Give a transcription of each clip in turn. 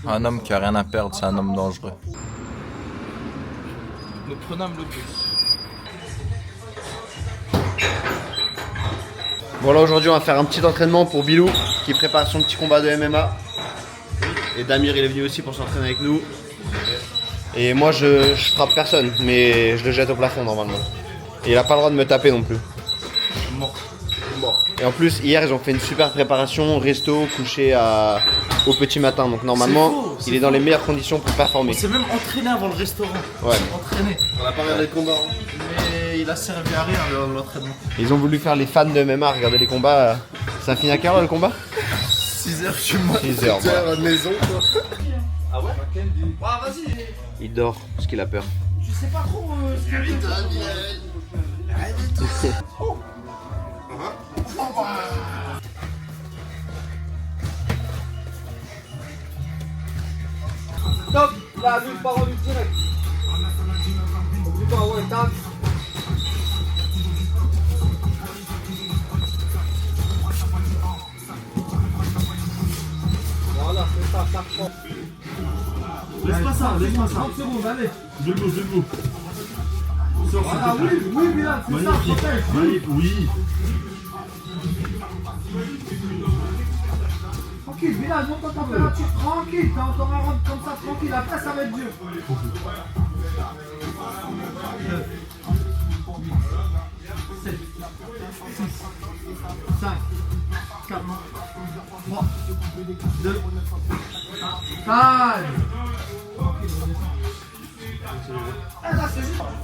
Un homme qui a rien à perdre, c'est un homme dangereux. Nous prenons le bus. Bon là aujourd'hui on va faire un petit entraînement pour Bilou qui prépare son petit combat de MMA. Et Damir il est venu aussi pour s'entraîner avec nous. Et moi je frappe personne mais je le jette au plafond normalement. Et il a pas le droit de me taper non plus. Mort. Et en plus hier ils ont fait une super préparation, resto, couché au petit matin. Donc normalement il est dans les meilleures conditions pour performer. On s'est même entraîné avant le restaurant. Ouais. Entraîné. On a pas regardé le combat. Mais il a servi à rien l'entraînement. Ils ont voulu faire les fans de MMA, regarder les combats. Ça finit à quelle heure le combat? 6h, je suis mort. 6h. à la maison quoi. Ah ouais? Ah vas-y. Il dort parce qu'il a peur. Je sais pas trop ce que Stop, la vue, parole direct. Oublie pas, ouais, tac. Voilà, c'est ça, ça prend. Laisse-moi ça, laisse-moi ça. 30 secondes, allez. Debout. Voilà, oui, Bilal, c'est ça, protège. Oui. Tranquille, Bilal, monte ta température, tranquille. T'as encore un round comme ça, tranquille. Après, ça va être dur. 7, 6, 5, 4, 3, 2, 1. Calme.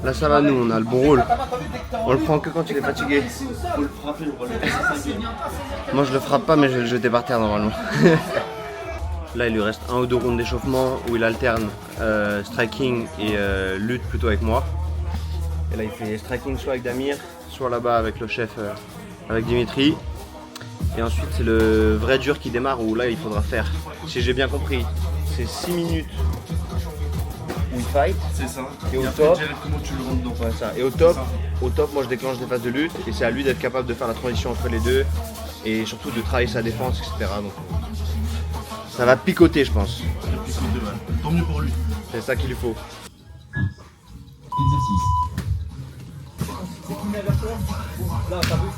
Là ça va, nous on a le bon rôle. On le prend que quand il est fatigué. Moi je le frappe pas mais je vais le jeter par terre normalement. Là il lui reste 1 ou 2 rounds d'échauffement où il alterne striking et lutte plutôt avec moi. Et là il fait striking soit avec Damir, soit là-bas avec le chef, avec Dimitri. Et ensuite c'est le vrai dur qui démarre où là il faudra faire, si j'ai bien compris, c'est 6 minutes où il fight. C'est ça. Et au après, top, direct, comment tu le rentres dedans. ouais, ça. Et au top, moi je déclenche des phases de lutte et c'est à lui d'être capable de faire la transition entre les deux et surtout de travailler sa défense, etc. Donc, ça va picoter, je pense. Tant mieux pour lui. C'est ça qu'il lui faut. Là, t'as vu?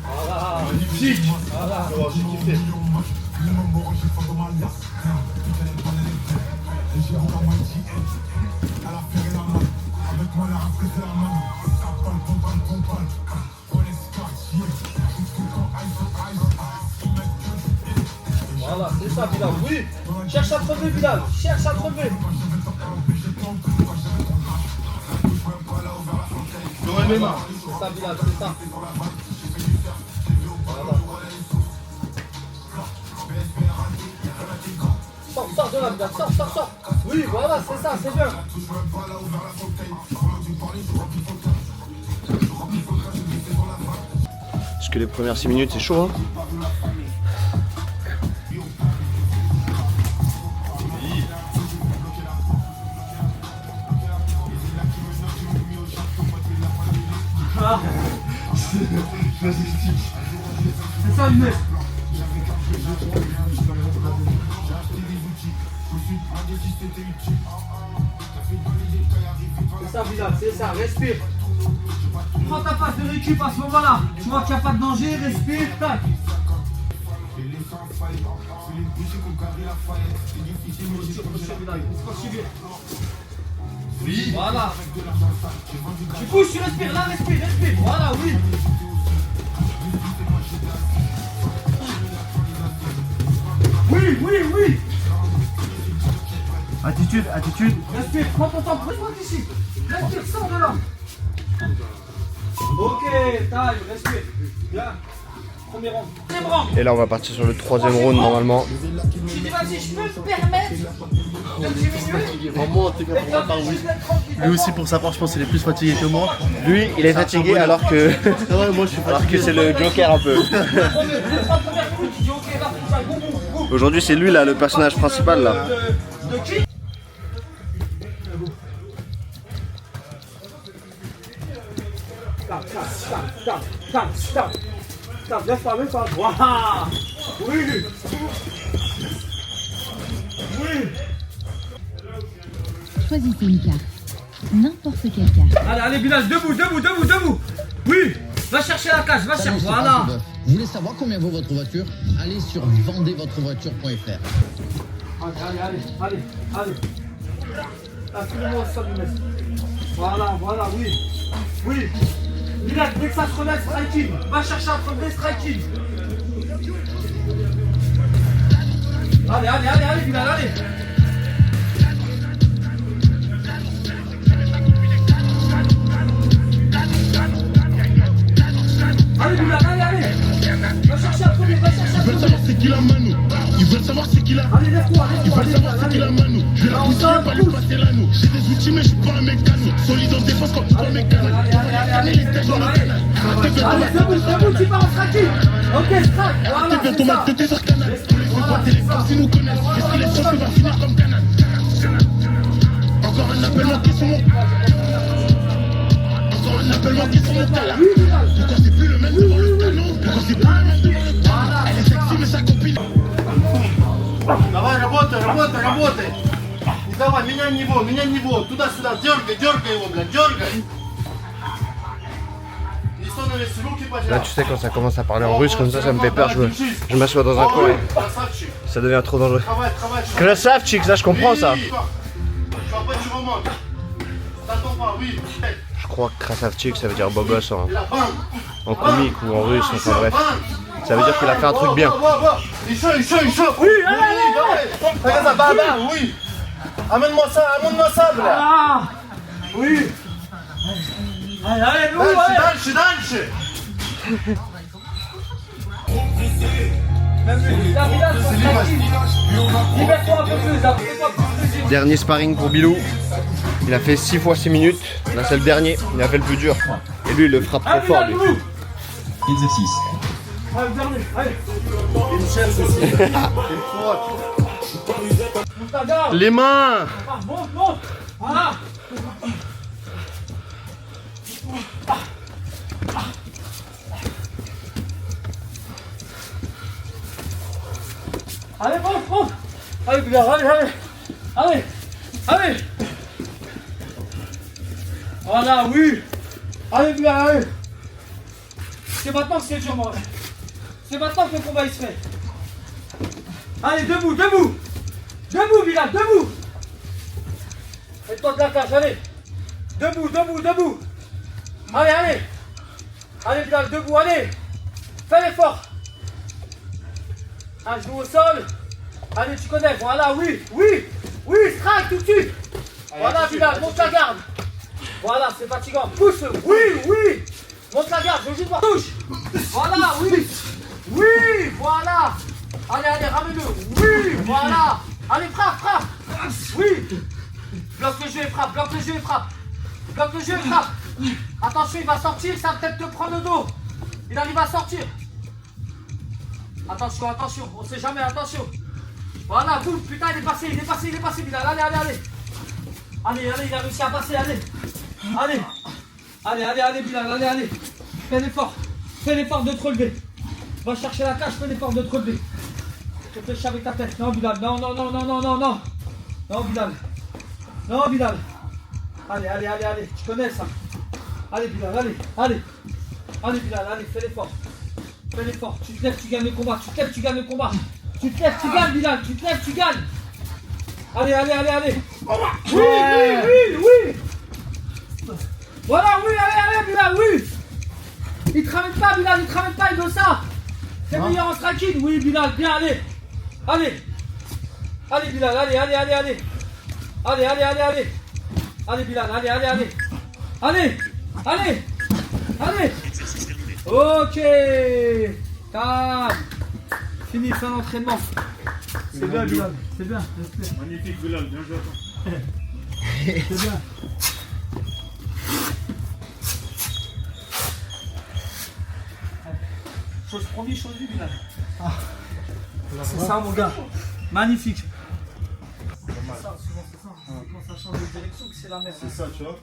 Voilà. Magnifique. Voilà. Oh, j'ai kiffé. Voilà, c'est ça, Bilal. Oui, cherche à te relever, Bilal. Cherche à te relever. J'aurais mes mains. C'est ça, Bilal, c'est ça. Voilà. Sors de là, Bilal. Sors. Oui, voilà, c'est ça, c'est bien. Parce que les premières 6 minutes c'est chaud, hein. C'est ça, Younes. C'est ça, Bilal, c'est ça, respire. Prends ta phase de récup à ce moment-là. Tu vois qu'il n'y a pas de danger, respire, tac. Oui. Voilà. Tu bouges, tu respires, là, respire. Voilà, oui. Oui. Attitude. Respire, prends ton temps, prends-toi d'ici. Respire, sors de là. Ok, taille, respire. Bien. Premier round. Deuxième round. Et là on va partir sur le 3e round normalement. Tu dis, vas-y, je peux me permettre de diminuer. Vraiment, t'es capable de parler. Lui aussi, pour sa part, je pense qu'il est plus fatigué que moi. Lui il est fatigué alors que Ouais, moi je suis alors que fatigué. c'est le Joker un peu. Aujourd'hui c'est lui là le personnage principal là. De qui? Stop. ça, laisse pas, laisse pas. Voilà. Oui. Oui. Choisissez une carte. N'importe quelle carte. Allez, allez, Bilal, debout, debout, debout, debout. Oui. Va chercher la cage, va chercher. Voilà. Vous voulez savoir combien vaut votre voiture? Allez sur vendezvotrevoiture.fr. Allez. Là, tout le monde ça lui laisse. Voilà, oui. Oui. Bilal, dès que ça se relève, striking. Va chercher un premier striking. Allez, Bilal, allez. Allez, Bilal, allez. Va chercher un premier, va chercher un premier. Ils veulent savoir c'est qui la Manu. Ils veulent savoir c'est qui la. Allez, lève-toi, Ils veulent savoir c'est qui la Manu. Je vais la pousser, pas lui passer l'anneau. J'ai des outils, mais je suis pas un mécano. Solide en défense comme pas un mécano. Allez, les stages dans le canal. debout, tu pars en striking. Ok, strike. Voilà, T'es c'est ton ça. match, t'es sur canal. Les potes et les fans, ils nous connaissent. Qu'est-ce qu'il est sûr qu'il va finir comme canal. Encore un appel manqué sur mon. Encore un appel manqué sur mon talent. Pourquoi c'est plus le même devant le talon? Pourquoi c'est plus le même devant le talon? Elle est sexy, mais sa copine. Давай, работай. И давай, меняй него. Туда-сюда, дергай его, блядь, дергай. Là, tu sais, quand ça commence à parler en russe comme ça me fait peur. Je m'assois dans un coin et ça devient trop dangereux. Krasavchik, ça je comprends ça. Je crois que Krasavchik ça veut dire beau gosse en comique ou en russe, enfin bref. Ça veut dire qu'il a fait un truc bien. Oui, allez. Regarde ça, baba, oui. Amène-moi ça, bля. Ah. Oui. Allez, nous, allez. Дальше. Même lui, la Bilal, son striking. Libère-toi un peu plus, Dernier sparring pour Bilou. Il a fait 6 fois 6 minutes. Là c'est le dernier, il a fait le plus dur. Et lui il le frappe très fort lui. Exercice. Allez, le dernier, allez. Monte ta garde. Les mains. Monte. Voilà. Allez, monte. Allez, Bilal, allez. Voilà, oui. Allez, Bilal, allez. C'est maintenant que c'est dur, moi. C'est maintenant que le combat il se fait. Allez, debout. Debout, Bilal, debout. Fais-toi de la cage, allez. Debout. Allez. Allez, Bilal, debout, allez. Fais l'effort. Un genou au sol. Allez, tu connais. Voilà, oui. Strike tout de suite. Voilà, Bilal, monte la garde. Voilà, c'est fatigant. Pousse. Oui. Monte la garde, je veux juste voir. Touche. Voilà, oui. Voilà. Allez, ramène-le. Oui, voilà. Allez, frappe. Oui. Bloque le jeu et frappe. Attention, il va sortir, ça va peut-être te prendre le dos. Il arrive à sortir. Attention, on sait jamais, attention. Voilà, boum, putain, il est passé, Bilal. Allez, il a réussi à passer, allez. Allez, Bilal, allez. Fais l'effort de te relever. Va chercher la cage, fais l'effort de te relever. Réfléchis avec ta tête. Non, Bilal, non. Non, Bilal. Allez, tu connais ça. Allez, Bilal, allez. Allez, Bilal, fais l'effort. Tu te lèves, tu gagnes le combat. Tu te lèves, tu gagnes, Bilal. Tu gagnes. Allez. Oui. Voilà, oui, allez, Bilal, oui. Il te ramène pas, Bilal, il veut ça. C'est meilleur en striking. Oui, Bilal, bien, allez. Allez, Bilal, allez. Allez, Bilal, allez. Ok. Calme. Fini, fin d'entraînement. C'est bien, Bilal. C'est bien. Magnifique, Bilal, bien joué. C'est bien. Chose promis, chose vue, Bilal. C'est ça, mon gars. Magnifique. C'est ça, souvent c'est ça. Quand ça change de direction, que c'est la merde. C'est ça, tu vois.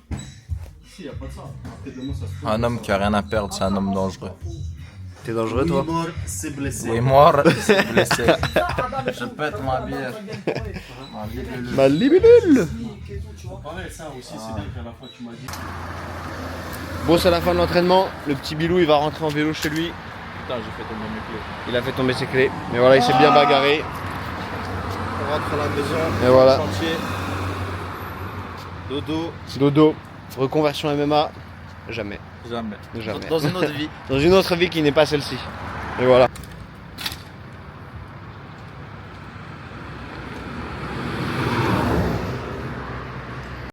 Ici, il n'y a pas de ça. Après, demain, ça se fait. Un homme qui a rien à perdre, c'est un homme dangereux. T'es dangereux toi? Mort, c'est blessé. Oui, mort, c'est blessé. Je pète ma bière. Ma libellule. Pareil, ça aussi, c'est bien qu'à la fois tu m'as dit. Bon, c'est la fin de l'entraînement. Le petit Bilou, il va rentrer en vélo chez lui. Putain, j'ai fait tomber mes clés. Il a fait tomber ses clés. Mais voilà, il s'est bien bagarré. On rentre à la maison. Et voilà. Chantier. Dodo. Dodo. Reconversion MMA. Jamais. Jamais. Jamais. Dans une autre vie. Dans une autre vie qui n'est pas celle-ci. Et voilà.